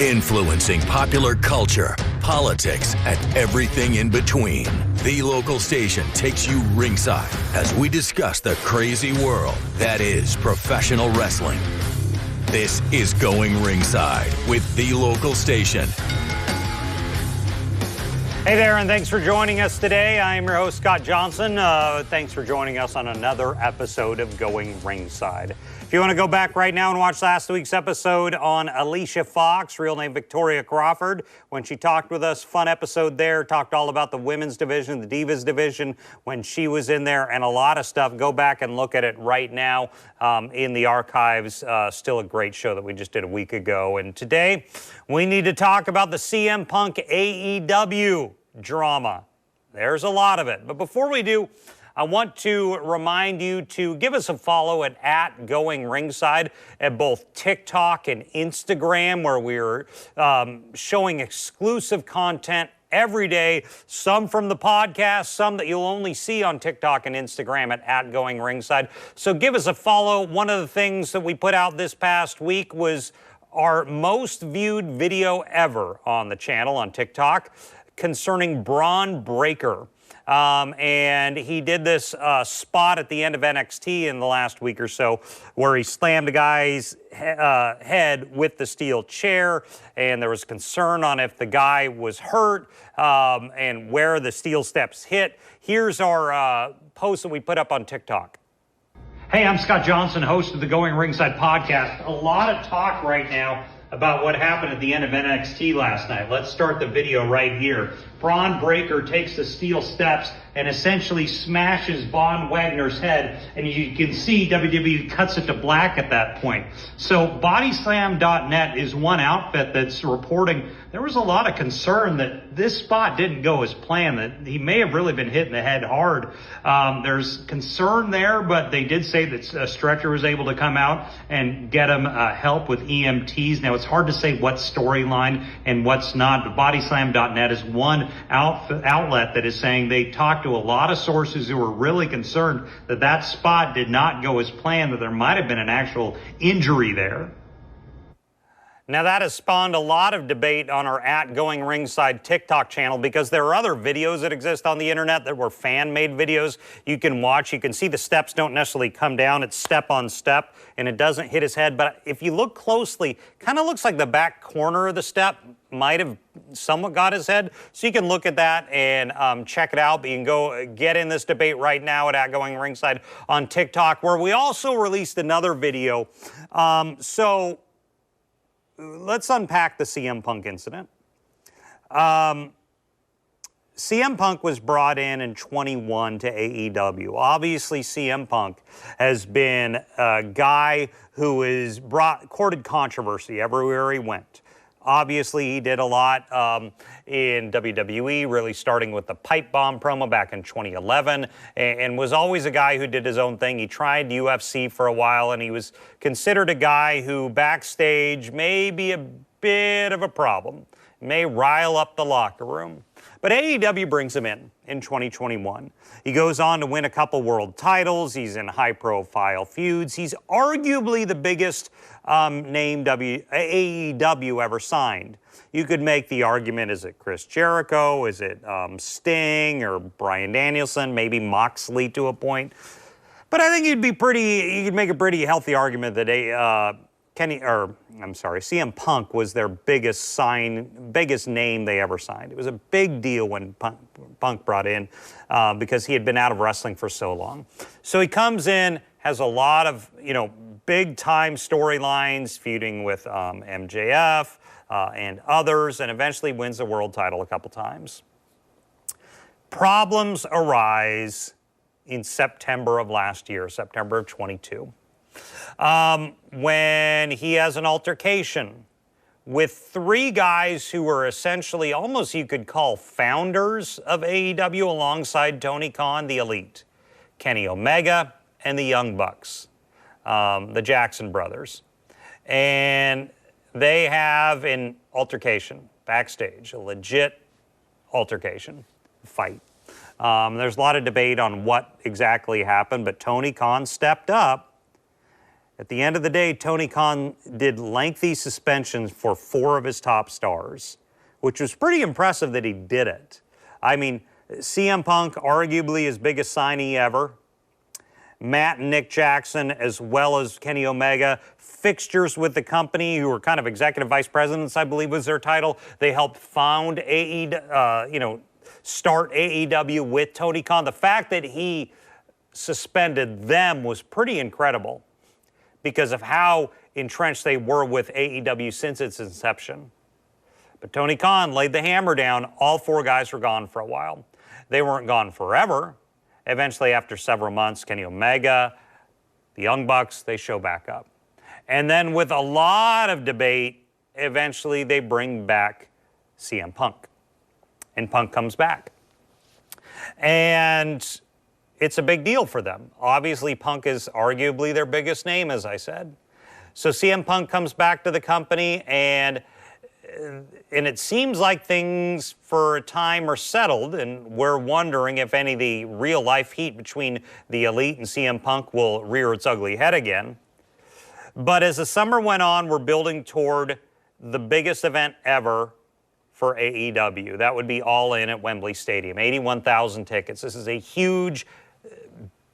Influencing popular culture, politics, and everything in between. The local station takes you ringside as we discuss the crazy world that is professional wrestling. This is Going Ringside with the local station. Hey there, and thanks for joining us today. I'm your host, Scott Johnson. Thanks for joining us on another episode of Going Ringside. If you want to go back right now and watch last week's episode on Alicia Fox, real name Victoria Crawford, when she talked with us, fun episode there, talked all about the women's division, the Divas division, when she was in there, and a lot of stuff. Go back and look at it right now in the archives. Still a great show that we just did a week ago. And today, we need to talk about the CM Punk AEW drama. There's a lot of it. But before we do, I want to remind you to give us a follow at Going Ringside at both TikTok and Instagram, where we're showing exclusive content every day, some from the podcast, some that you'll only see on TikTok and Instagram at Going Ringside. So give us a follow. One of the things that we put out this past week was our most viewed video ever on the channel on TikTok concerning Braun Breaker. And he did this spot at the end of NXT in the last week or so where he slammed a guy's head with the steel chair, and there was concern on if the guy was hurt and where the steel steps hit. Here's our post that we put up on TikTok. Hey, I'm Scott Johnson, host of the Going Ringside podcast. A lot of talk right now about what happened at the end of NXT last night. Let's start the video right here. Braun Breaker takes the steel steps and essentially smashes Von Wagner's head, and you can see WWE cuts it to black at that point. So Bodyslam.net is one outfit that's reporting there was a lot of concern that this spot didn't go as planned, that he may have really been hitting the head hard. There's concern there, but they did say that a stretcher was able to come out and get him help with EMTs. Now, it's hard to say what's storyline and what's not, but Bodyslam.net is one outlet that is saying they talked to a lot of sources who were really concerned that that spot did not go as planned, that there might have been an actual injury there. Now, that has spawned a lot of debate on our Going Ringside TikTok channel because there are other videos that exist on the internet that were fan-made videos you can watch. You can see the steps don't necessarily come down. It's step on step, and it doesn't hit his head. But if you look closely, kind of looks like the back corner of the step might have somewhat got his head. So you can look at that and check it out. But you can go get in this debate right now at Going Ringside on TikTok, where we also released another video. Let's unpack the CM Punk incident. CM Punk was brought in 21 to AEW. Obviously, CM Punk has been a guy who has courted controversy everywhere he went. Obviously, he did a lot in WWE, really starting with the pipe bomb promo back in 2011, and was always a guy who did his own thing. He tried UFC for a while, and he was considered a guy who backstage may be a bit of a problem, may rile up the locker room. But AEW brings him in 2021. He goes on to win a couple world titles. He's in high-profile feuds. He's arguably the biggest name AEW ever signed. You could make the argument, is it Chris Jericho? Is it Sting or Bryan Danielson? Maybe Moxley to a point. But I think you could make a pretty healthy argument that CM Punk was their biggest name they ever signed. It was a big deal when Punk brought in because he had been out of wrestling for so long. So he comes in, has a lot of, big-time storylines, feuding with MJF and others, and eventually wins the world title a couple times. Problems arise in September of last year, September of 22. When he has an altercation with three guys who were essentially almost you could call founders of AEW alongside Tony Khan, the Elite, Kenny Omega, and the Young Bucks, the Jackson brothers. And they have an altercation backstage, a legit altercation, fight. There's a lot of debate on what exactly happened, but Tony Khan stepped up At the end of the day, Tony Khan did lengthy suspensions for 4 of his top stars, which was pretty impressive that he did it. I mean, CM Punk, arguably his biggest signee ever. Matt and Nick Jackson, as well as Kenny Omega, fixtures with the company who were kind of executive vice presidents, I believe was their title. They helped found start AEW with Tony Khan. The fact that he suspended them was pretty incredible because of how entrenched they were with AEW since its inception. But Tony Khan laid the hammer down. All 4 guys were gone for a while. They weren't gone forever. Eventually, after several months, Kenny Omega, the Young Bucks, they show back up. And then with a lot of debate, eventually they bring back CM Punk. And Punk comes back. And it's a big deal for them. Obviously, Punk is arguably their biggest name, as I said. So CM Punk comes back to the company, and it seems like things for a time are settled, and we're wondering if any of the real-life heat between the Elite and CM Punk will rear its ugly head again. But as the summer went on, we're building toward the biggest event ever for AEW. That would be All In at Wembley Stadium, 81,000 tickets. This is a huge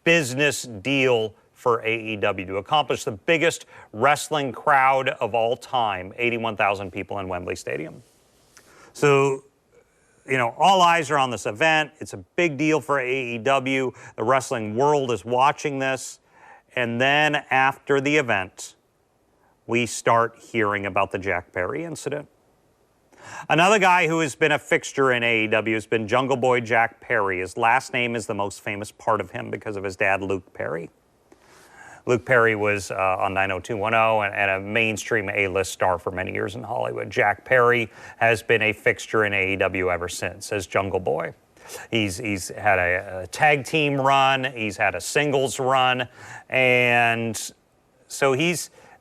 business deal for AEW to accomplish the biggest wrestling crowd of all time, 81,000 people in Wembley Stadium. So, all eyes are on this event. It's a big deal for AEW. The wrestling world is watching this. And then after the event, we start hearing about the Jack Perry incident. Another guy who has been a fixture in AEW has been Jungle Boy Jack Perry. His last name is the most famous part of him because of his dad, Luke Perry. Luke Perry was on 90210 and a mainstream A-list star for many years in Hollywood. Jack Perry has been a fixture in AEW ever since as Jungle Boy. He's had a tag team run, he's had a singles run, and so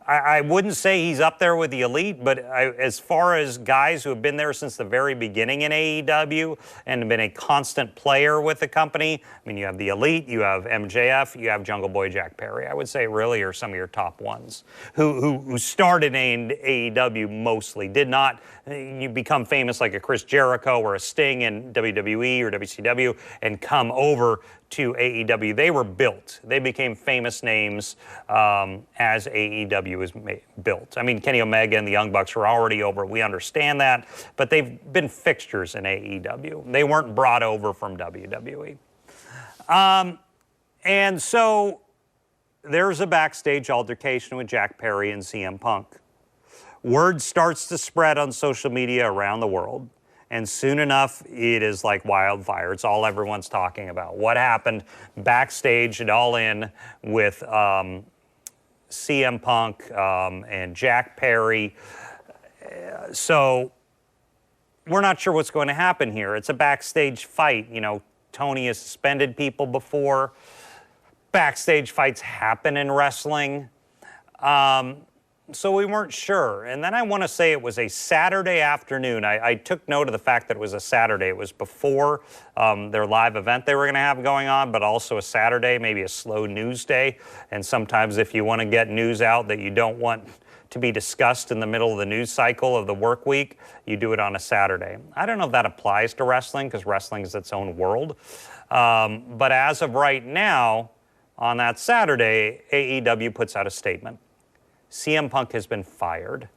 I wouldn't say he's up there with the Elite, but as far as guys who have been there since the very beginning in AEW and have been a constant player with the company, I mean, you have the Elite, you have MJF, you have Jungle Boy Jack Perry. I would say really are some of your top ones who started in AEW mostly, did not you become famous like a Chris Jericho or a Sting in WWE or WCW and come over to AEW. They were built. They became famous names as AEW was built. I mean, Kenny Omega and the Young Bucks were already over. We understand that, but they've been fixtures in AEW. They weren't brought over from WWE. And so there's a backstage altercation with Jack Perry and CM Punk. Word starts to spread on social media around the world. And soon enough, it is like wildfire. It's all everyone's talking about. What happened backstage at All In with CM Punk and Jack Perry. So we're not sure what's going to happen here. It's a backstage fight. You know, Tony has suspended people before. Backstage fights happen in wrestling. So we weren't sure. And then I want to say it was a Saturday afternoon. I took note of the fact that it was a Saturday. It was before their live event they were going to have going on, but also a Saturday, maybe a slow news day. And sometimes if you want to get news out that you don't want to be discussed in the middle of the news cycle of the work week, you do it on a Saturday. I don't know if that applies to wrestling because wrestling is its own world. But as of right now, on that Saturday, AEW puts out a statement. CM Punk has been fired.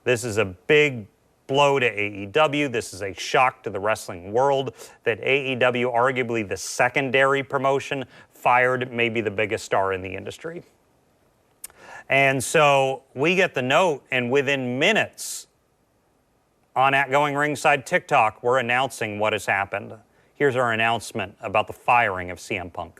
This is a big blow to AEW. This is a shock to the wrestling world that AEW, arguably the secondary promotion, fired maybe the biggest star in the industry. And so we get the note, and within minutes on Going Ringside TikTok, we're announcing what has happened. Here's our announcement about the firing of CM Punk.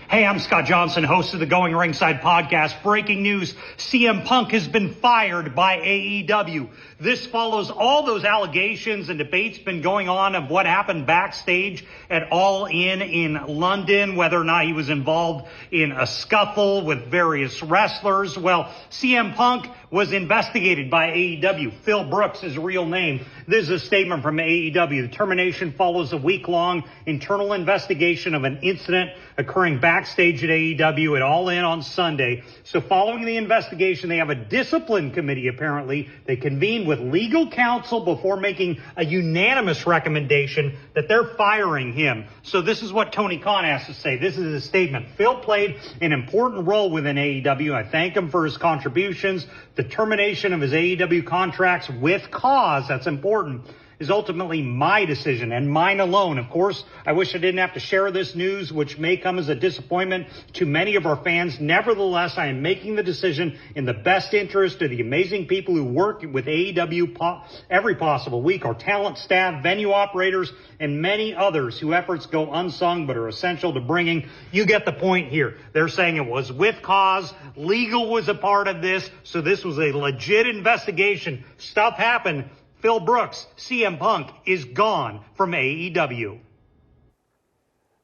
Hey, I'm Scott Johnson, host of the Going Ringside podcast. Breaking news, CM Punk has been fired by AEW. This follows all those allegations and debates been going on of what happened backstage at All In London, whether or not he was involved in a scuffle with various wrestlers. Well, CM Punk was investigated by AEW. Phil Brooks is real name. This is a statement from AEW. The termination follows a week-long internal investigation of an incident occurring backstage at AEW at All In on Sunday. So following the investigation, they have a discipline committee, apparently. They convened with legal counsel before making a unanimous recommendation that they're firing him. So this is what Tony Khan has to say. This is his statement. Phil played an important role within AEW. I thank him for his contributions. The termination of his AEW contracts with cause, that's important, is ultimately my decision and mine alone. Of course, I wish I didn't have to share this news, which may come as a disappointment to many of our fans. Nevertheless, I am making the decision in the best interest of the amazing people who work with AEW every possible week, our talent, staff, venue operators, and many others whose efforts go unsung but are essential to bringing. You get the point here. They're saying it was with cause. Legal was a part of this. So this was a legit investigation. Stuff happened. Phil Brooks, CM Punk, is gone from AEW.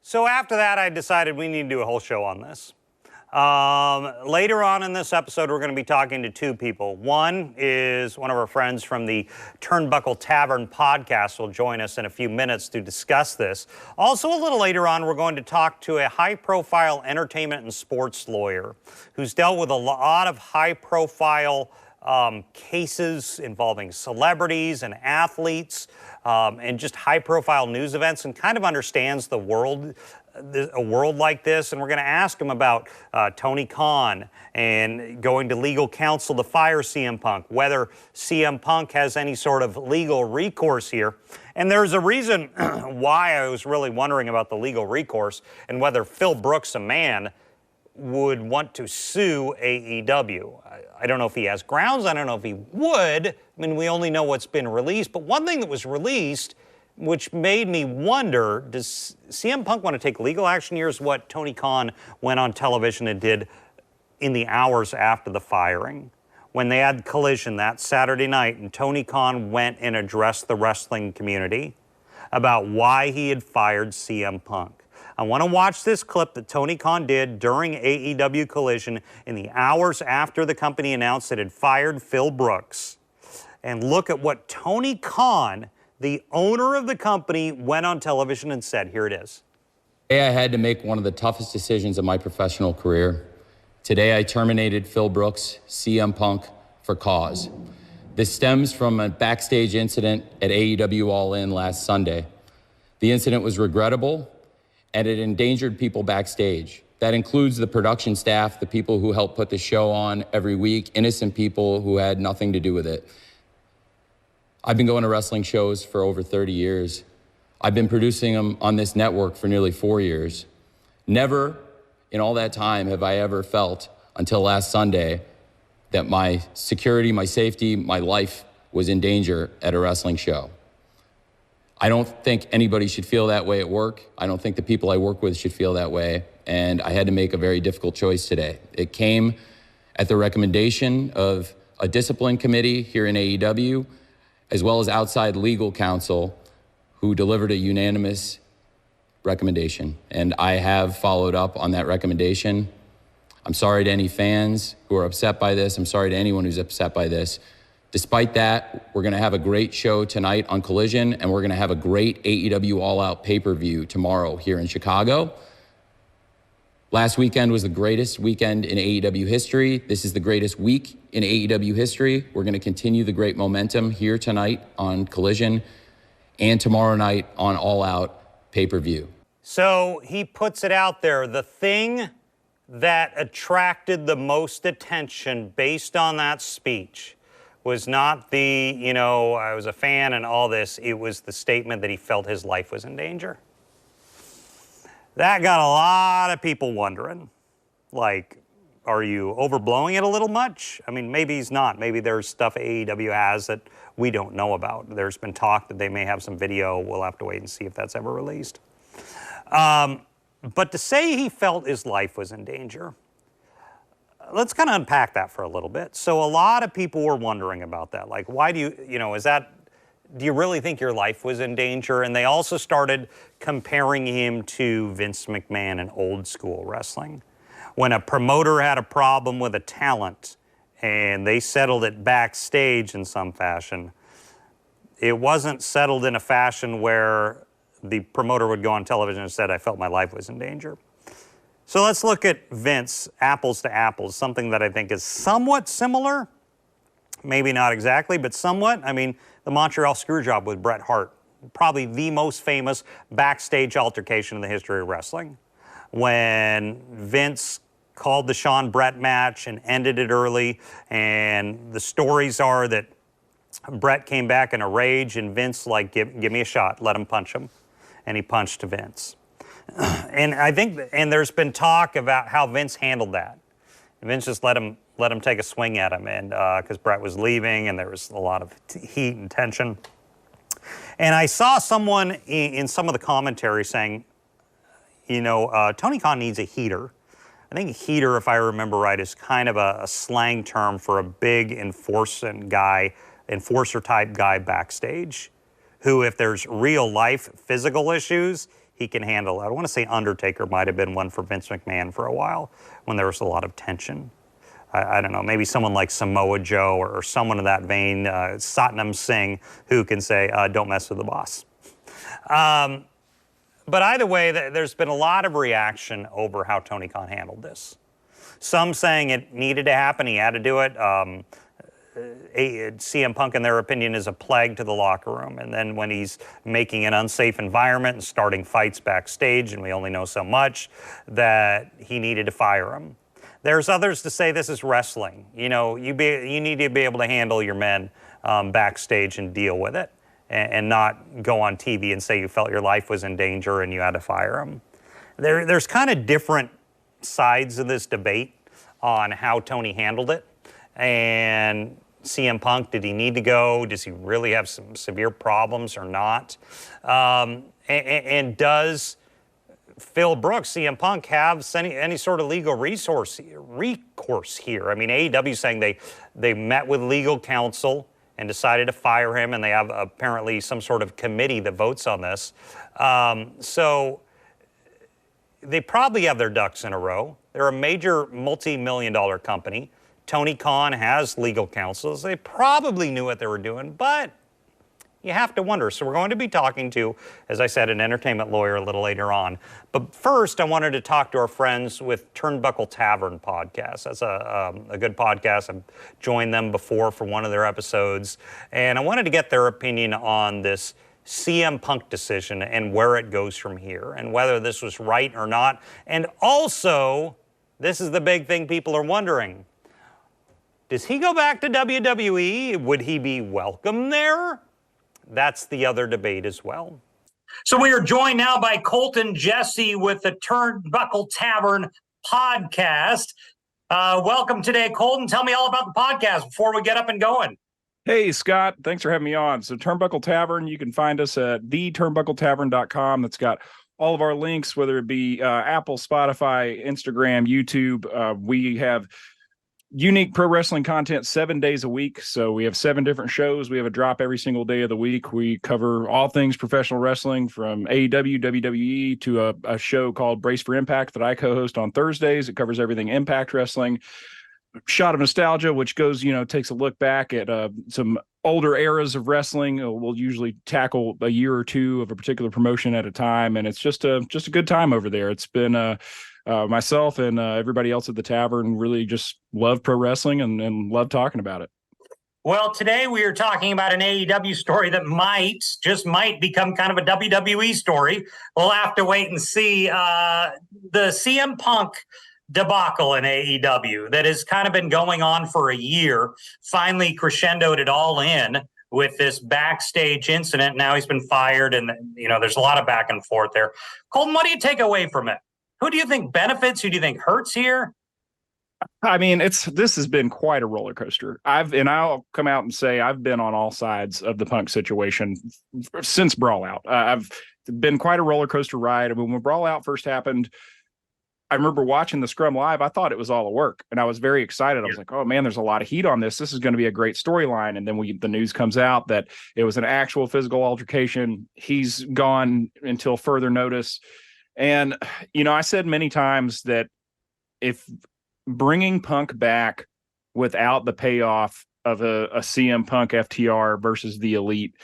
So after that, I decided we need to do a whole show on this. Later on in this episode, we're going to be talking to two people. One is one of our friends from the Turnbuckle Tavern podcast will join us in a few minutes to discuss this. Also, a little later on, we're going to talk to a high-profile entertainment and sports lawyer who's dealt with a lot of high-profile cases involving celebrities and athletes and just high-profile news events, and kind of understands the world, a world like this. And we're going to ask him about Tony Khan and going to legal counsel to fire CM Punk, whether CM Punk has any sort of legal recourse here. And there's a reason why I was really wondering about the legal recourse and whether Phil Brooks, a man, would want to sue AEW. I don't know if he has grounds. I don't know if he would. I mean, we only know what's been released. But one thing that was released, which made me wonder, does CM Punk want to take legal action? Here's what Tony Khan went on television and did in the hours after the firing. When they had Collision that Saturday night, and Tony Khan went and addressed the wrestling community about why he had fired CM Punk. I want to watch this clip that Tony Khan did during AEW Collision in the hours after the company announced it had fired Phil Brooks, and look at what Tony Khan, the owner of the company, went on television and said. Here it is. Today I had to make one of the toughest decisions of my professional career. Today I terminated Phil Brooks, CM Punk, for cause. This stems from a backstage incident at AEW All In last Sunday. The incident was regrettable, and it endangered people backstage. That includes the production staff, the people who help put the show on every week, innocent people who had nothing to do with it. I've been going to wrestling shows for over 30 years. I've been producing them on this network for nearly 4 years. Never in all that time have I ever felt, until last Sunday, that my security, my safety, my life was in danger at a wrestling show. I don't think anybody should feel that way at work. I don't think the people I work with should feel that way. And I had to make a very difficult choice today. It came at the recommendation of a discipline committee here in AEW, as well as outside legal counsel, who delivered a unanimous recommendation. And I have followed up on that recommendation. I'm sorry to any fans who are upset by this. I'm sorry to anyone who's upset by this. Despite that, we're going to have a great show tonight on Collision, and we're going to have a great AEW All Out pay-per-view tomorrow here in Chicago. Last weekend was the greatest weekend in AEW history. This is the greatest week in AEW history. We're going to continue the great momentum here tonight on Collision and tomorrow night on All Out pay-per-view. So he puts it out there. The thing that attracted the most attention based on that speech was not the, I was a fan and all this. It was the statement that he felt his life was in danger. That got a lot of people wondering, like, are you overblowing it a little much? I mean, maybe he's not. Maybe there's stuff AEW has that we don't know about. There's been talk that they may have some video. We'll have to wait and see if that's ever released. But to say he felt his life was in danger, let's kind of unpack that for a little bit. So a lot of people were wondering about that. Like, why do do you really think your life was in danger? And they also started comparing him to Vince McMahon in old school wrestling. When a promoter had a problem with a talent and they settled it backstage in some fashion. It wasn't settled in a fashion where the promoter would go on television and said, I felt my life was in danger. So let's look at Vince, apples to apples, something that I think is somewhat similar. Maybe not exactly, but somewhat. I mean, the Montreal Screwjob with Bret Hart, probably the most famous backstage altercation in the history of wrestling. When Vince called the Shawn Bret match and ended it early, and the stories are that Bret came back in a rage, and Vince like, give me a shot, let him punch him. And he punched Vince. And I think, and there's been talk about how Vince handled that. Vince just let him take a swing at him, and because Bret was leaving, and there was a lot of heat and tension. And I saw someone in some of the commentary saying, you know, Tony Khan needs a heater. I think heater, if I remember right, is kind of a slang term for a big enforcer type guy backstage, who, if there's real life physical issues, he can handle it. I want to say Undertaker might have been one for Vince McMahon for a while when there was a lot of tension. I don't know, maybe someone like Samoa Joe or someone in that vein, Satnam Singh, who can say, don't mess with the boss. But either way, there's been a lot of reaction over how Tony Khan handled this. Some saying it needed to happen, he had to do it. CM Punk, in their opinion, is a plague to the locker room. And then when he's making an unsafe environment and starting fights backstage, and we only know so much, that he needed to fire him. There's others to say this is wrestling. You know, you need to be able to handle your men backstage and deal with it, and not go on TV and say you felt your life was in danger and you had to fire him. There's kind of different sides of this debate on how Tony handled it. And CM Punk, did he need to go? Does he really have some severe problems or not? And does Phil Brooks, CM Punk, have any sort of legal recourse here? I mean, AEW saying they met with legal counsel and decided to fire him, and they have apparently some sort of committee that votes on this. So they probably have their ducks in a row. They're a major multi-million-dollar company. Tony Khan has legal counsel. They probably knew what they were doing, but you have to wonder. So we're going to be talking to, as I said, an entertainment lawyer a little later on. But first, I wanted to talk to our friends with Turnbuckle Tavern podcast. That's a good podcast. I've joined them before for one of their episodes. And I wanted to get their opinion on this CM Punk decision and where it goes from here, and whether this was right or not. And also, this is the big thing people are wondering. Does he go back to WWE? Would he be welcome there? That's the other debate as well. So we are joined now by Colton Jesse with the Turnbuckle Tavern podcast. Welcome today, Colton. Tell me all about the podcast before we get up and going. Hey, Scott. Thanks for having me on. So Turnbuckle Tavern, you can find us at theturnbuckletavern.com. That's got all of our links, whether it be Apple, Spotify, Instagram, YouTube. We have unique pro wrestling content 7 days a week. So we have 7 different shows. We have a drop every single day of the week. We cover all things professional wrestling, from AEW, WWE to a show called Brace for Impact that I co-host on Thursdays. It covers everything Impact Wrestling. Shot of Nostalgia, which goes, takes a look back at some older eras of wrestling. We'll usually tackle a year or two of a particular promotion at a time. And it's just a good time over there. It's been myself and everybody else at the tavern really just love pro wrestling and love talking about it. Well, today we are talking about an AEW story that just might become kind of a WWE story. We'll have to wait and see. The CM Punk debacle in AEW that has kind of been going on for a year finally crescendoed it all in with this backstage incident. Now he's been fired, and there's a lot of back and forth there. Colton, what do you take away from it? Who do you think benefits? Who do you think hurts here? I mean, this has been quite a roller coaster. I'll come out and say I've been on all sides of the Punk situation since Brawl Out. I've been quite a roller coaster ride. I mean, when Brawl Out first happened, I remember watching the Scrum live. I thought it was all a work, and I was very excited. I was like, oh man, there's a lot of heat on this. This is going to be a great storyline. And then the news comes out that it was an actual physical altercation. He's gone until further notice. And, I said many times that if bringing Punk back without the payoff of a CM Punk FTR versus the Elite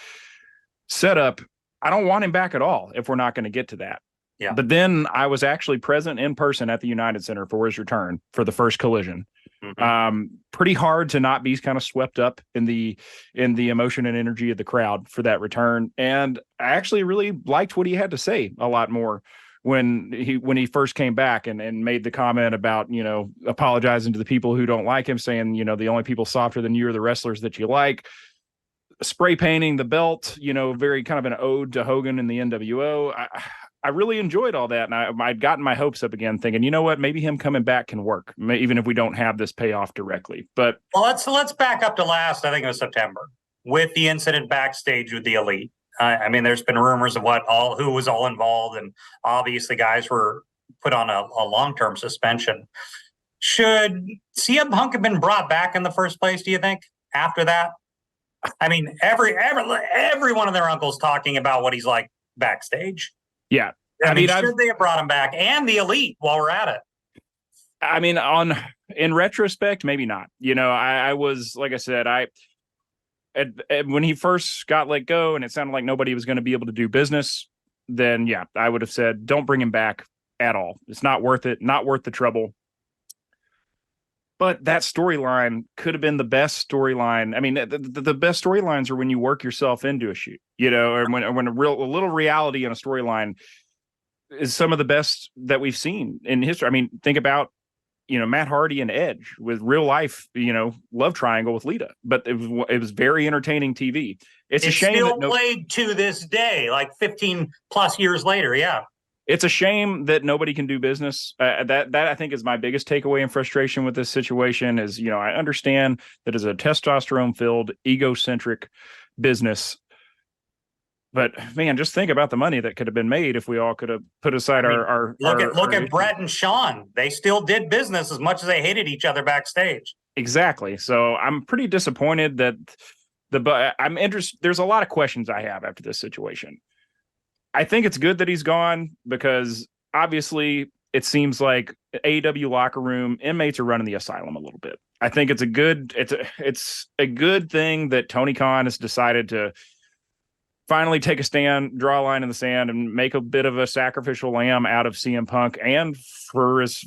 setup, I don't want him back at all if we're not going to get to that. Yeah. But then I was actually present in person at the United Center for his return for the first Collision. Pretty hard to not be kind of swept up in the emotion and energy of the crowd for that return. And I actually really liked what he had to say a lot more when he first came back and made the comment about, apologizing to the people who don't like him, saying, the only people softer than you are the wrestlers that you like. Spray painting the belt, very kind of an ode to Hogan and the NWO. I really enjoyed all that, and I'd gotten my hopes up again, thinking, you know what, maybe him coming back can work, even if we don't have this payoff directly. But let's back up to last, I think it was September, with the incident backstage with the Elite. I mean, there's been rumors of who was all involved, and obviously guys were put on a long-term suspension. Should CM Punk have been brought back in the first place, do you think, after that? I mean, every one of their uncles talking about what he's like backstage. Yeah. I mean, should they have brought him back, and the Elite while we're at it? I mean, in retrospect, maybe not. I was, like I said, when he first got let go and it sounded like nobody was going to be able to do business, then yeah, I would have said, don't bring him back at all. It's not worth it. Not worth the trouble. But that storyline could have been the best storyline. I mean, the best storylines are when you work yourself into a shoot, or when a little reality in a storyline is some of the best that we've seen in history. I mean, think about, Matt Hardy and Edge with real life, love triangle with Lita, but it was very entertaining TV. It's a shame still played to this day, like 15 plus years later. Yeah. It's a shame that nobody can do business. That I think is my biggest takeaway and frustration with this situation is, I understand that it's a testosterone-filled, egocentric business. But man, just think about the money that could have been made if we all could have put aside our look at Brett and Sean. They still did business as much as they hated each other backstage. Exactly. So I'm pretty disappointed that I'm interested. There's a lot of questions I have after this situation. I think it's good that he's gone because obviously it seems like AEW locker room inmates are running the asylum a little bit. I think it's a good thing that Tony Khan has decided to finally take a stand, draw a line in the sand, and make a bit of a sacrificial lamb out of CM Punk. And for as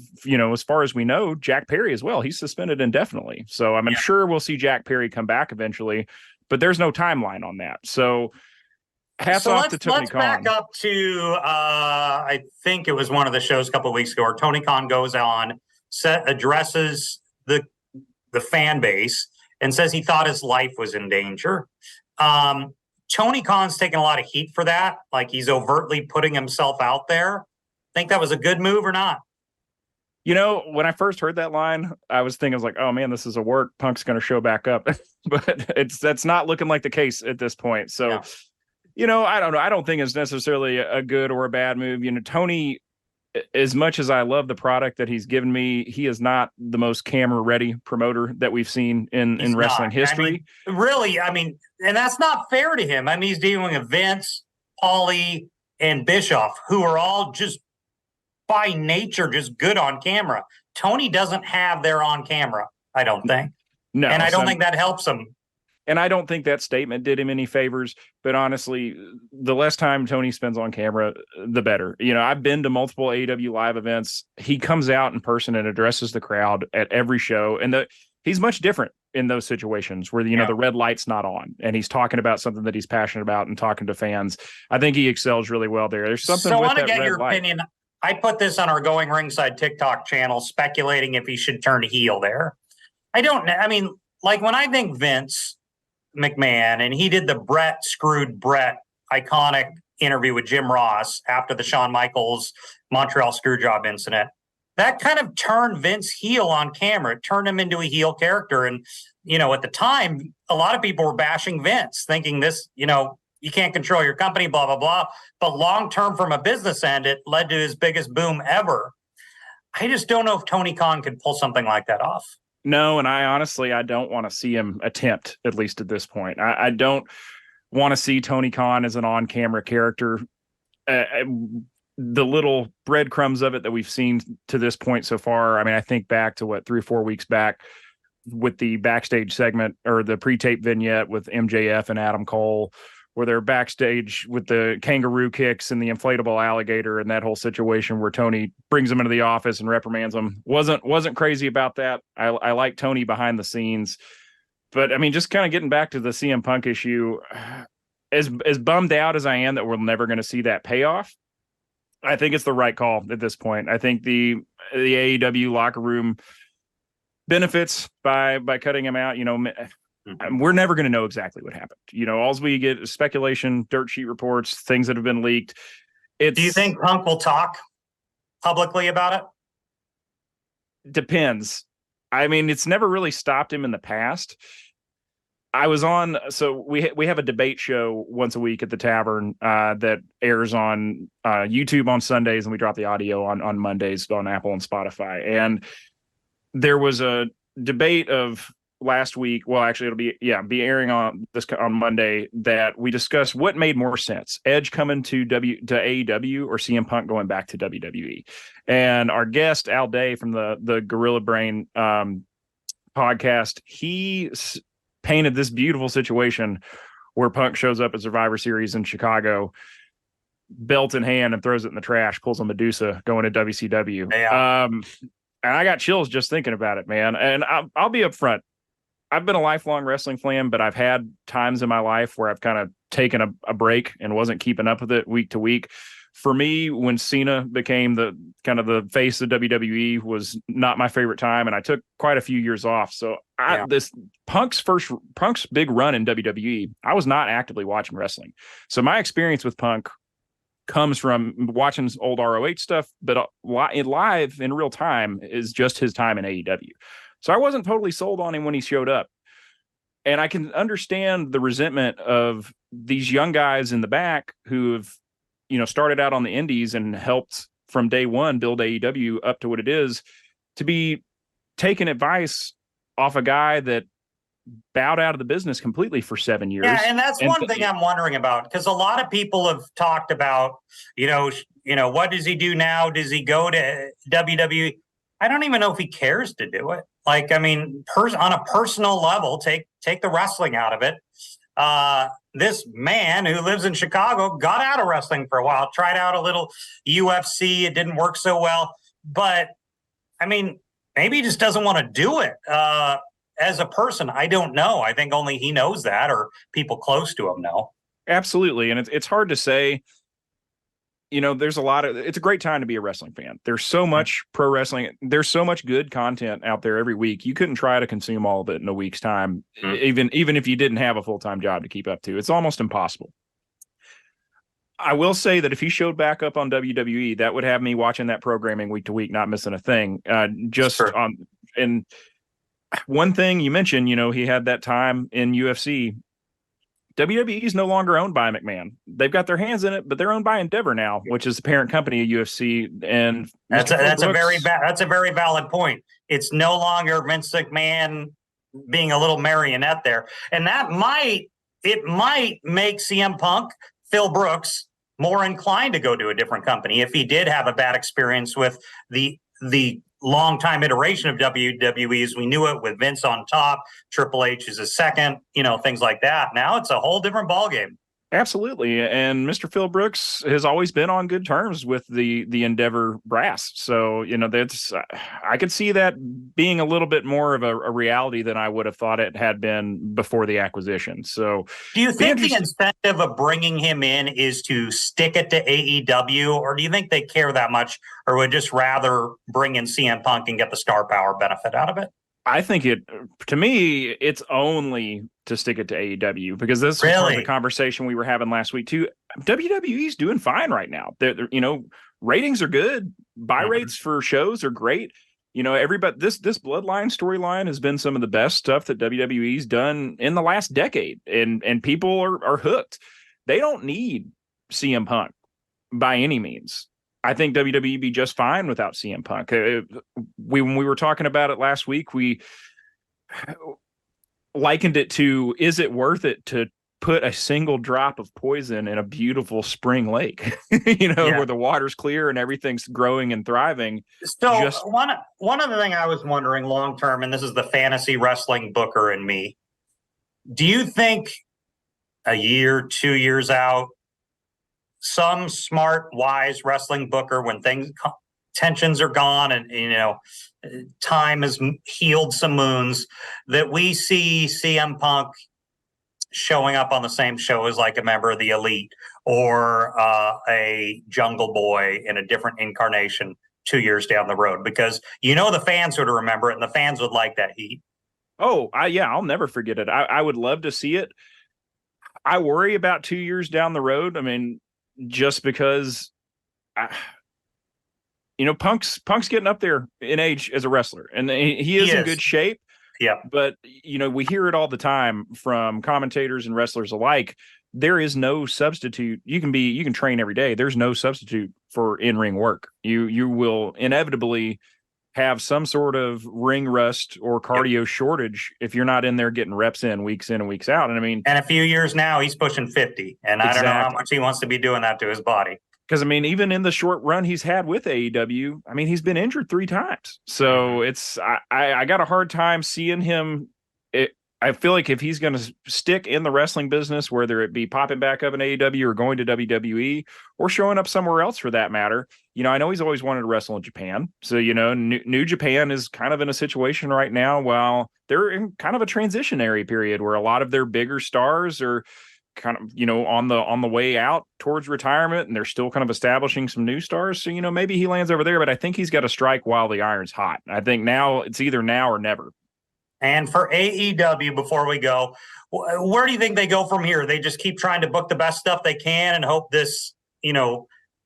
far as we know, Jack Perry as well. He's suspended indefinitely. So I'm sure we'll see Jack Perry come back eventually, but there's no timeline on that. So hats off to Tony Khan. Let's back up to, I think it was one of the shows a couple of weeks ago where Tony Khan goes on, addresses the fan base and says he thought his life was in danger. Tony Khan's taking a lot of heat for that. Like he's overtly putting himself out there. Think that was a good move or not? When I first heard that line, I was like, oh man, this is a work. Punk's going to show back up. But that's not looking like the case at this point. So, I don't know. I don't think it's necessarily a good or a bad move. Tony, as much as I love the product that he's given me, he is not the most camera ready promoter that we've seen in wrestling history. I mean, and that's not fair to him. I mean, he's dealing with Vince, Paulie, and Bischoff, who are all just by nature just good on camera. Tony doesn't have their on camera, I don't think. No, and I don't think that helps him. And I don't think that statement did him any favors, but honestly, the less time Tony spends on camera, the better. I've been to multiple AEW live events. He comes out in person and addresses the crowd at every show. And he's much different in those situations where, the red light's not on and he's talking about something that he's passionate about and talking to fans. I think he excels really well there. There's something so with I want to that get your light. opinion. I put this on our Going Ringside TikTok channel, speculating if he should turn heel there. I don't know. I mean, like when I think Vince McMahon, and he did the screwed Brett iconic interview with Jim Ross after the Shawn Michaels Montreal Screwjob incident. That kind of turned Vince heel on camera. It turned him into a heel character. And, at the time, a lot of people were bashing Vince, thinking this, you can't control your company, blah, blah, blah. But long-term from a business end, it led to his biggest boom ever. I just don't know if Tony Khan could pull something like that off. No, and I don't want to see him attempt, at least at this point. I don't want to see Tony Khan as an on-camera character. The little breadcrumbs of it that we've seen to this point so far, I mean, I think back to 3 or 4 weeks back with the backstage segment or the pre-tape vignette with MJF and Adam Cole, where they're backstage with the kangaroo kicks and the inflatable alligator and that whole situation where Tony brings him into the office and reprimands him. Wasn't crazy about that. I like Tony behind the scenes. But I mean, just kind of getting back to the CM Punk issue, as bummed out as I am that we're never going to see that payoff, I think it's the right call at this point. I think the AEW locker room benefits by cutting him out. We're never going to know exactly what happened. All we get is speculation, dirt sheet reports, things that have been leaked. Do you think Punk will talk publicly about it? Depends. I mean, it's never really stopped him in the past. I was on, so we have a debate show once a week at the Tavern that airs on YouTube on Sundays, and we drop the audio on Mondays on Apple and Spotify. And there was a debate of last week. Well, actually, it'll be airing on Monday, that we discussed what made more sense: Edge coming to AEW or CM Punk going back to WWE. And our guest Al Day from the Gorilla Brain podcast, he painted this beautiful situation where Punk shows up at Survivor Series in Chicago, belt in hand, and throws it in the trash, pulls a Medusa going to WCW. Yeah. And I got chills just thinking about it, man. And I'll be upfront. I've been a lifelong wrestling fan, but I've had times in my life where I've kind of taken a break and wasn't keeping up with it week to week. For me, when Cena became the kind of the face of WWE, was not my favorite time, and I took quite a few years off. So this Punk's big run in WWE, I was not actively watching wrestling. So my experience with Punk comes from watching old ROH stuff, but live in real time is just his time in AEW. So I wasn't totally sold on him when he showed up. And I can understand the resentment of these young guys in the back who have, started out on the indies and helped from day one build AEW up to what it is, to be taking advice off a guy that bowed out of the business completely for 7 years. Yeah, and that's one thing I'm wondering about, because a lot of people have talked about, what does he do now? Does he go to WWE? I don't even know if he cares to do it. Like, I mean, on a personal level, take the wrestling out of it. This man who lives in Chicago got out of wrestling for a while, tried out a little UFC. It didn't work so well. But, I mean, maybe he just doesn't want to do it. As a person, I don't know. I think only he knows that, or people close to him know. Absolutely. And it's hard to say. There's it's a great time to be a wrestling fan. There's so much pro wrestling. There's so much good content out there every week. You couldn't try to consume all of it in a week's time, even if you didn't have a full-time job to keep up to. It's almost impossible. I will say that if he showed back up on WWE, that would have me watching that programming week to week, not missing a thing. And one thing you mentioned, he had that time in UFC. WWE is no longer owned by McMahon. They've got their hands in it, but they're owned by Endeavor now, which is the parent company of UFC. And that's a very valid point. It's no longer Vince McMahon being a little marionette there, and that might make CM Punk, Phil Brooks, more inclined to go to a different company if he did have a bad experience with the long-time iteration of WWE as we knew it, with Vince on top, Triple H is a second, things like that. Now it's a whole different ballgame. Absolutely. And Mr. Phil Brooks has always been on good terms with the Endeavor brass. So, I could see that being a little bit more of a reality than I would have thought it had been before the acquisition. So do you think the incentive of bringing him in is to stick it to AEW, or do you think they care that much, or would just rather bring in CM Punk and get the star power benefit out of it? I think to me, it's only to stick it to AEW, because this is part of the conversation we were having last week too. WWE's doing fine right now. They're ratings are good. Buy rates for shows are great. Everybody, this Bloodline storyline has been some of the best stuff that WWE's done in the last decade, and people are hooked. They don't need CM Punk by any means. I think WWE be just fine without CM Punk. When we were talking about it last week, we likened it to, is it worth it to put a single drop of poison in a beautiful spring lake, where the water's clear and everything's growing and thriving. So one other thing I was wondering long term, and this is the fantasy wrestling booker in me, do you think a year, 2 years out, some smart, wise wrestling booker, when tensions are gone and time has healed some wounds, that we see CM Punk showing up on the same show as like a member of the Elite or a Jungle Boy in a different incarnation 2 years down the road? Because the fans would remember it, and the fans would like that heat. Oh, I'll never forget it. I would love to see it. I worry about 2 years down the road. I mean, just because, Punk's getting up there in age as a wrestler, and he is in good shape. Yeah. But, we hear it all the time from commentators and wrestlers alike. There is no substitute. You can train every day. There's no substitute for in-ring work. You will inevitably have some sort of ring rust or cardio shortage if you're not in there getting reps in weeks in and weeks out. And I mean, and a few years now, he's pushing 50, and I don't know how much he wants to be doing that to his body. Because, I mean, even in the short run he's had with AEW, I mean, he's been injured 3 times. So I got a hard time seeing him. I feel like if he's going to stick in the wrestling business, whether it be popping back up in AEW or going to WWE or showing up somewhere else for that matter, I know he's always wanted to wrestle in Japan. So, New Japan is kind of in a situation right now while they're in kind of a transitionary period where a lot of their bigger stars are kind of, on the way out towards retirement, and they're still kind of establishing some new stars. So, maybe he lands over there, but I think he's got to strike while the iron's hot. I think now it's either now or never. And for AEW, before we go, where do you think they go from here? They just keep trying to book the best stuff they can and hope this,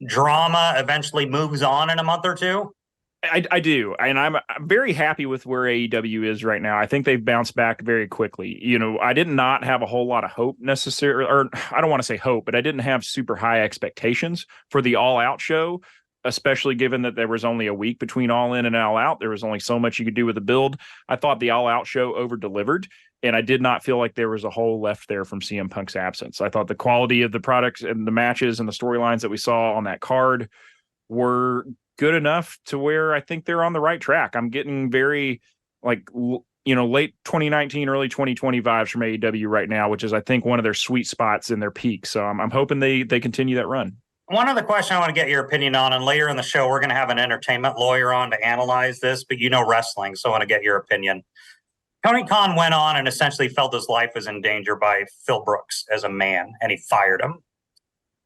drama eventually moves on in a month or two? I do. And I'm very happy with where AEW is right now. I think they've bounced back very quickly. I did not have a whole lot of hope necessarily, or I don't want to say hope, but I didn't have super high expectations for the All Out show, especially given that there was only a week between All In and All Out. There was only so much you could do with the build. I thought the All Out show over-delivered, and I did not feel like there was a hole left there from CM Punk's absence. I thought the quality of the products and the matches and the storylines that we saw on that card were good enough to where I think they're on the right track. I'm getting very late 2019, early 2020 vibes from AEW right now, which is, I think, one of their sweet spots in their peak. So I'm hoping they continue that run. One other question I want to get your opinion on, and later in the show, we're going to have an entertainment lawyer on to analyze this, but wrestling, so I want to get your opinion. Tony Khan went on and essentially felt his life was in danger by Phil Brooks as a man, and he fired him.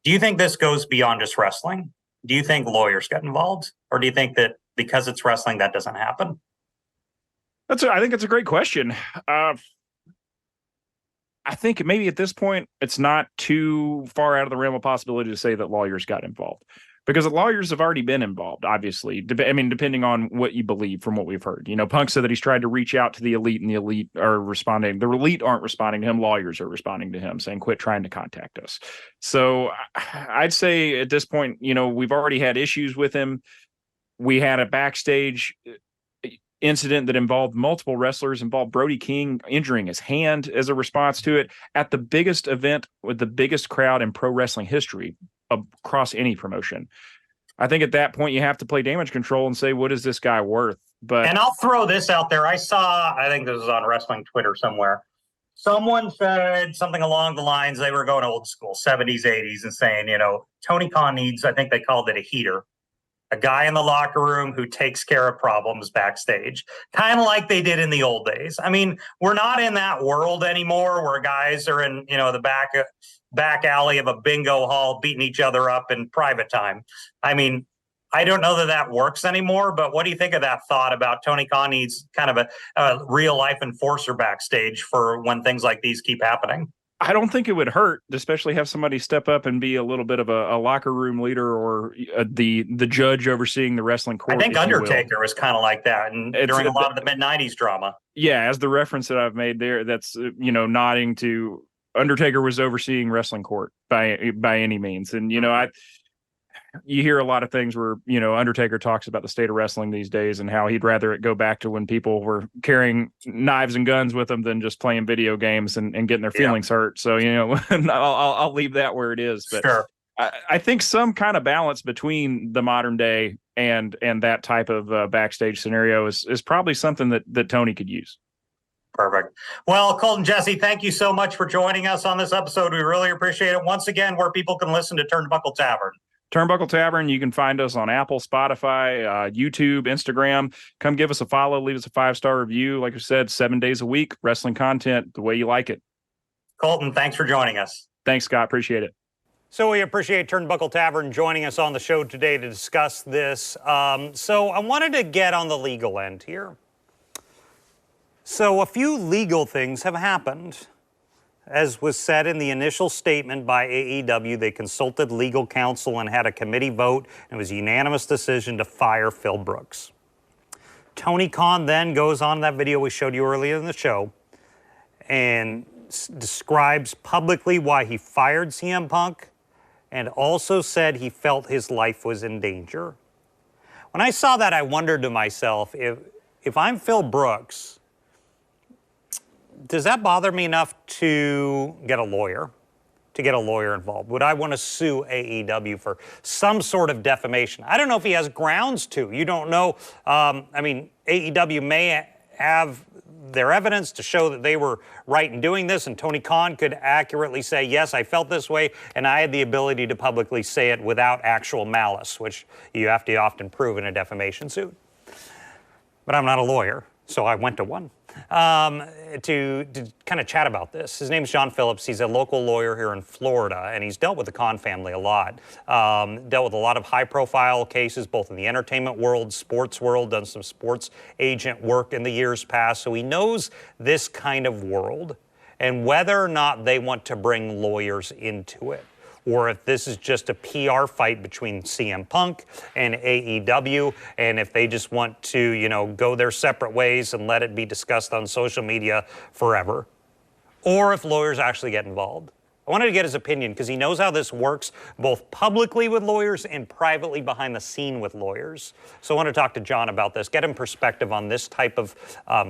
Do you think this goes beyond just wrestling? Do you think lawyers get involved? Or do you think that because it's wrestling, that doesn't happen? I think it's a great question. I think maybe at this point, it's not too far out of the realm of possibility to say that lawyers got involved, because the lawyers have already been involved, obviously. Depending on what you believe from what we've heard. Punk said that he's tried to reach out to the Elite, and the Elite are responding. The Elite aren't responding to him. Lawyers are responding to him, saying, quit trying to contact us. So I'd say at this point, we've already had issues with him. We had a backstage incident that involved multiple wrestlers, involved Brody King injuring his hand as a response to it at the biggest event with the biggest crowd in pro wrestling history across any promotion. I think at that point you have to play damage control and say, what is this guy worth? And I'll throw this out there. I think this was on wrestling Twitter somewhere. Someone said something along the lines, they were going old school, 70s, 80s, and saying, Tony Khan needs, I think they called it a heater. A guy in the locker room who takes care of problems backstage, kind of like they did in the old days. I mean, we're not in that world anymore where guys are in, the back alley of a bingo hall beating each other up in private time. I mean, I don't know that works anymore, but what do you think of that thought about Tony Khan needs kind of a real life enforcer backstage for when things like these keep happening? I don't think it would hurt, especially have somebody step up and be a little bit of a locker room leader or the judge overseeing the wrestling court. I think Undertaker was kind of like that, and during a lot of the mid-'90s drama. Yeah, as the reference that I've made there, that's nodding to Undertaker was overseeing wrestling court by any means, and you hear a lot of things where, Undertaker talks about the state of wrestling these days and how he'd rather it go back to when people were carrying knives and guns with them than just playing video games and getting their feelings hurt. So, I'll leave that where it is. But Sure. I think some kind of balance between the modern day and that type of backstage scenario is probably something that Tony could use. Perfect. Well, Colton, Jesse, thank you so much for joining us on this episode. We really appreciate it. Once again, where people can listen to Turnbuckle Tavern. Turnbuckle Tavern, you can find us on Apple, Spotify, YouTube, Instagram. Come give us a follow, leave us a 5-star review. Like I said, 7 days a week, wrestling content the way you like it. Colton, thanks for joining us. Thanks, Scott. Appreciate it. So we appreciate Turnbuckle Tavern joining us on the show today to discuss this. So I wanted to get on the legal end here. So a few legal things have happened. As was said in the initial statement by AEW, they consulted legal counsel and had a committee vote. It was a unanimous decision to fire Phil Brooks. Tony Khan then goes on that video we showed you earlier in the show and describes publicly why he fired CM Punk and also said he felt his life was in danger. When I saw that, I wondered to myself, if I'm Phil Brooks, does that bother me enough to get a lawyer involved? Would I want to sue AEW for some sort of defamation? I don't know if he has grounds to. You don't know. AEW may have their evidence to show that they were right in doing this, and Tony Khan could accurately say, yes, I felt this way, and I had the ability to publicly say it without actual malice, which you have to often prove in a defamation suit. But I'm not a lawyer, so I went to one. To kind of chat about this. His name's John Phillips. He's a local lawyer here in Florida, and he's dealt with the Khan family a lot. Dealt with a lot of high-profile cases, both in the entertainment world, sports world, done some sports agent work in the years past, so he knows this kind of world and whether or not they want to bring lawyers into it, or if this is just a PR fight between CM Punk and AEW, and if they just want to, go their separate ways and let it be discussed on social media forever, or if lawyers actually get involved. I wanted to get his opinion because he knows how this works, both publicly with lawyers and privately behind the scene with lawyers. So I want to talk to John about this, get him perspective on this type of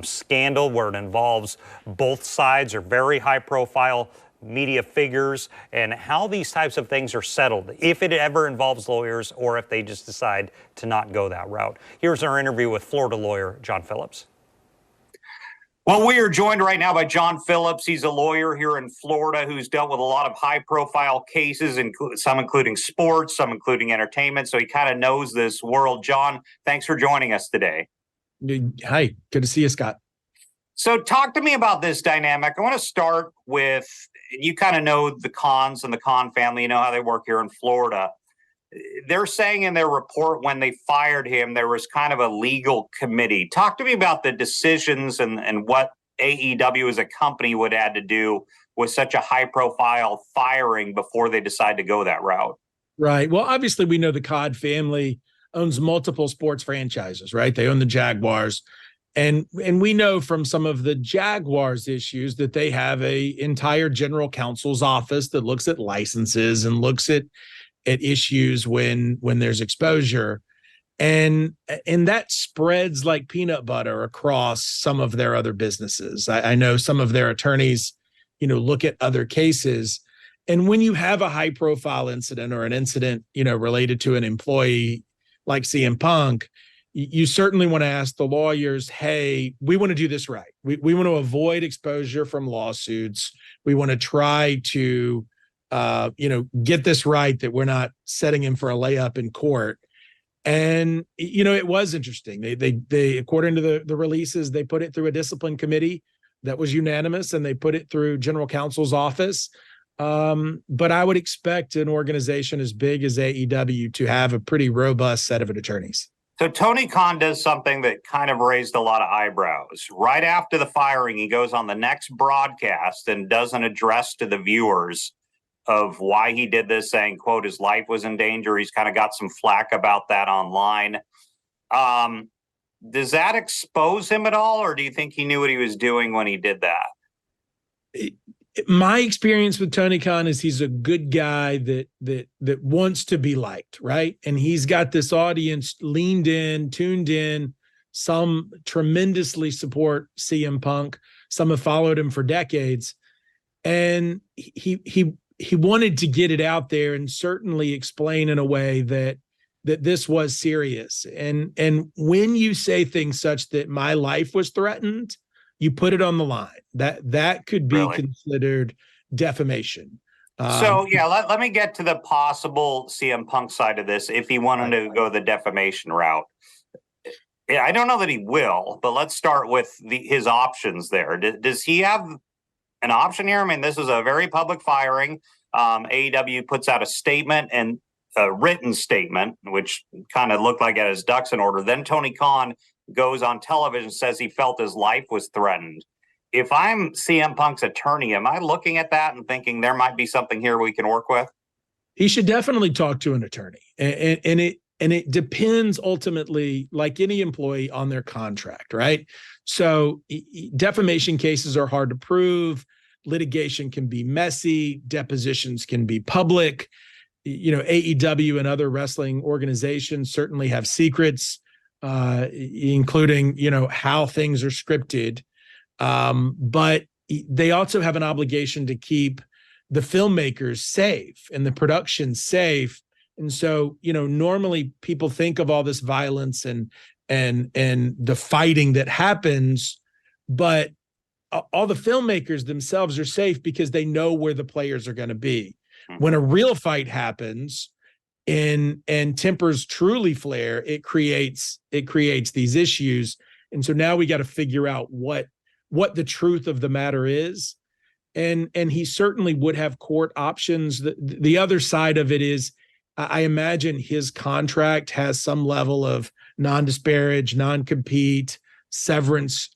scandal where it involves both sides, are very high profile media figures, and how these types of things are settled, if it ever involves lawyers or if they just decide to not go that route. Here's our interview with Florida lawyer John Phillips. Well, we are joined right now by John Phillips. He's a lawyer here in Florida who's dealt with a lot of high-profile cases, some including sports, some including entertainment, so he kind of knows this world. John, thanks for joining us today. Hi, good to see you, Scott. So talk to me about this dynamic. I want to start with, you kind of know the Khans and the Khan family, you know how they work here in Florida. They're saying in their report when they fired him, there was kind of a legal committee. Talk to me about the decisions and what AEW as a company would have to do with such a high profile firing before they decide to go that route. Right. Well, obviously we know the Cod family owns multiple sports franchises, right? They own the Jaguars. And we know from some of the Jaguars issues that they have a entire general counsel's office that looks at licenses and looks at issues when there's exposure. And that spreads like peanut butter across some of their other businesses. I know some of their attorneys, look at other cases. And when you have a high profile incident or an incident, related to an employee like CM Punk, you certainly want to ask the lawyers, hey, we want to do this right. We want to avoid exposure from lawsuits. We want to try to, get this right, that we're not setting him for a layup in court. And, it was interesting. They according to the releases, they put it through a discipline committee that was unanimous, and they put it through general counsel's office. But I would expect an organization as big as AEW to have a pretty robust set of attorneys. So Tony Khan does something that kind of raised a lot of eyebrows. Right after the firing, he goes on the next broadcast and does an address to the viewers of why he did this, saying, quote, his life was in danger. He's kind of got some flack about that online. Does that expose him at all, or do you think he knew what he was doing when he did that? My experience with Tony Khan is he's a good guy that wants to be liked, right? And he's got this audience leaned in, tuned in. Some tremendously support CM Punk. Some have followed him for decades, and he wanted to get it out there and certainly explain in a way that this was serious. And when you say things such that my life was threatened, you put it on the line. That could be considered defamation. Let me get to the possible CM Punk side of this if he wanted to go the defamation route. I don't know that he will, but let's start with his options there. Does he have an option here? I mean, this is a very public firing. AEW puts out a statement, and a written statement, which kind of looked like it has ducks in order. Then Tony Khan goes on television, says he felt his life was threatened. If I'm CM Punk's attorney, am I looking at that and thinking there might be something here we can work with? He should definitely talk to an attorney, and it depends ultimately, like any employee, on their contract, right? So defamation cases are hard to prove. Litigation can be messy. Depositions can be public. AEW and other wrestling organizations certainly have secrets, including, how things are scripted. But they also have an obligation to keep the filmmakers safe and the production safe. And so, normally people think of all this violence and the fighting that happens, but all the filmmakers themselves are safe because they know where the players are going to be. When a real fight happens and tempers truly flare, it creates these issues. And so now we got to figure out what the truth of the matter is. And he certainly would have court options. The other side of it is, I imagine his contract has some level of non-disparage, non-compete, severance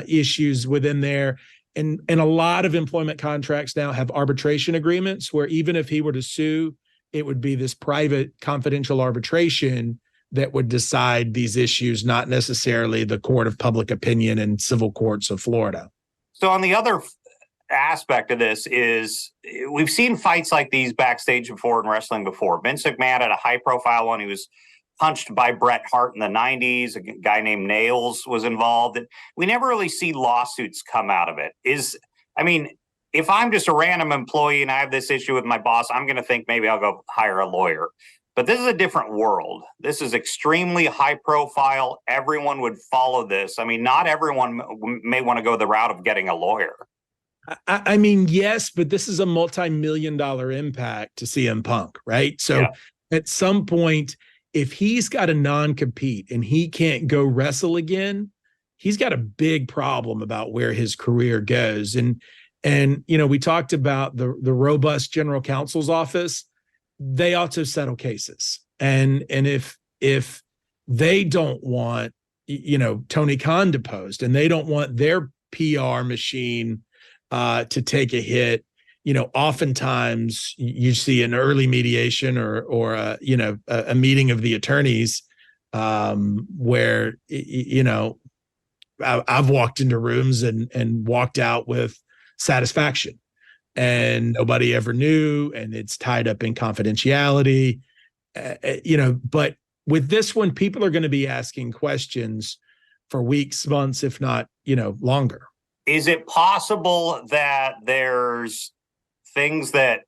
issues within there. And a lot of employment contracts now have arbitration agreements where even if he were to sue, it would be this private, confidential arbitration that would decide these issues, not necessarily the court of public opinion and civil courts of Florida. So on the other aspect of this is we've seen fights like these backstage before in wrestling before. Vince McMahon had a high-profile one. He was punched by Bret Hart in the 90s. A guy named Nails was involved. We never really see lawsuits come out of it. If I'm just a random employee and I have this issue with my boss, I'm going to think maybe I'll go hire a lawyer. But this is a different world. This is extremely high profile. Everyone would follow this. Not everyone may want to go the route of getting a lawyer. Yes, but this is a multi-million-dollar impact to CM Punk, right? So At some point, if he's got a non-compete and he can't go wrestle again, he's got a big problem about where his career goes. And we talked about the robust general counsel's office. They also settle cases. And if they don't want, Tony Khan deposed and they don't want their PR machine to take a hit, oftentimes you see an early mediation or a meeting of the attorneys where, I've walked into rooms and walked out with satisfaction and nobody ever knew, and it's tied up in confidentiality, but with this one, people are going to be asking questions for weeks, months, if not, longer. Is it possible that there's things that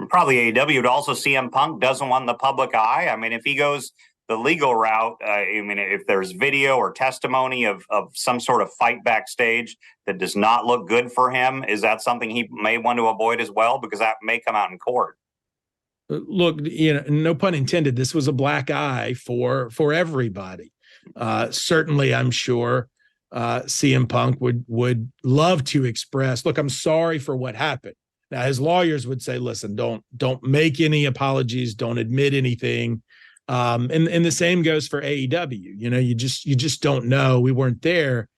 probably AEW, but also CM Punk doesn't want in the public eye? If he goes the legal route, if there's video or testimony of some sort of fight backstage that does not look good for him, is that something he may want to avoid as well? Because that may come out in court. Look, no pun intended, this was a black eye for everybody. Certainly, I'm sure CM Punk would love to express, look, I'm sorry for what happened. Now, his lawyers would say, listen, don't make any apologies, don't admit anything. And the same goes for AEW. You just don't know. We weren't there,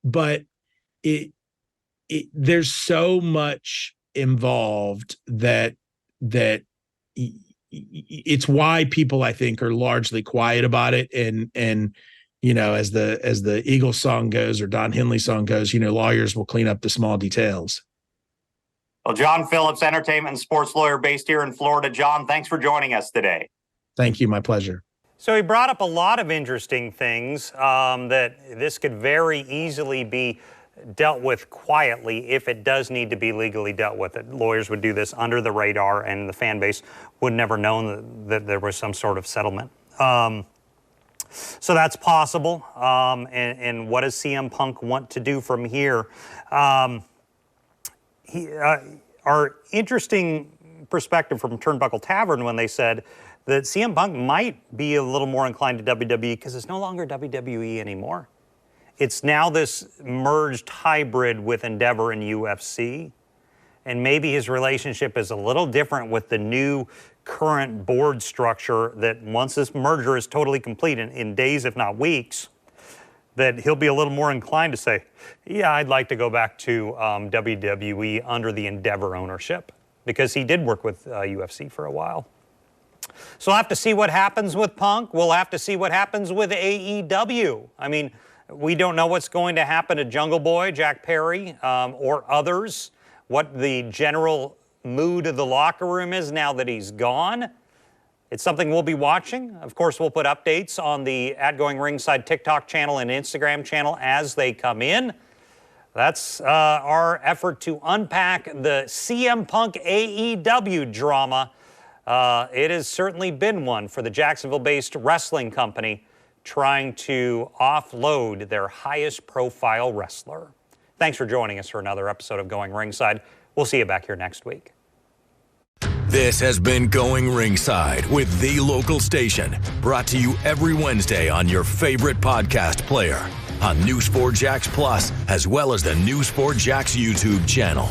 but there's so much involved that it's why people, I think, are largely quiet about it. And as the Eagles song goes or Don Henley song goes, lawyers will clean up the small details. Well, John Phillips, entertainment and sports lawyer based here in Florida. John, thanks for joining us today. Thank you. My pleasure. So he brought up a lot of interesting things that this could very easily be dealt with quietly if it does need to be legally dealt with. Lawyers would do this under the radar, and the fan base would never know that there was some sort of settlement. So that's possible. And what does CM Punk want to do from here? Our interesting perspective from Turnbuckle Tavern when they said that CM Punk might be a little more inclined to WWE because it's no longer WWE anymore. It's now this merged hybrid with Endeavor and UFC. And maybe his relationship is a little different with the new current board structure that once this merger is totally complete in days, if not weeks, that he'll be a little more inclined to say, yeah, I'd like to go back to WWE under the Endeavor ownership, because he did work with UFC for a while. So we'll have to see what happens with Punk. We'll have to see what happens with AEW. I mean, we don't know what's going to happen to Jungle Boy, Jack Perry, or others, what the general mood of the locker room is now that he's gone. It's something we'll be watching. Of course, we'll put updates on the @Going Ringside TikTok channel and Instagram channel as they come in. That's our effort to unpack the CM Punk AEW drama. It has certainly been one for the Jacksonville-based wrestling company trying to offload their highest profile wrestler. Thanks for joining us for another episode of Going Ringside. We'll see you back here next week. This has been Going Ringside with The Local Station, brought to you every Wednesday on your favorite podcast player, on News4 Jax Plus, as well as the News4 Jax YouTube channel.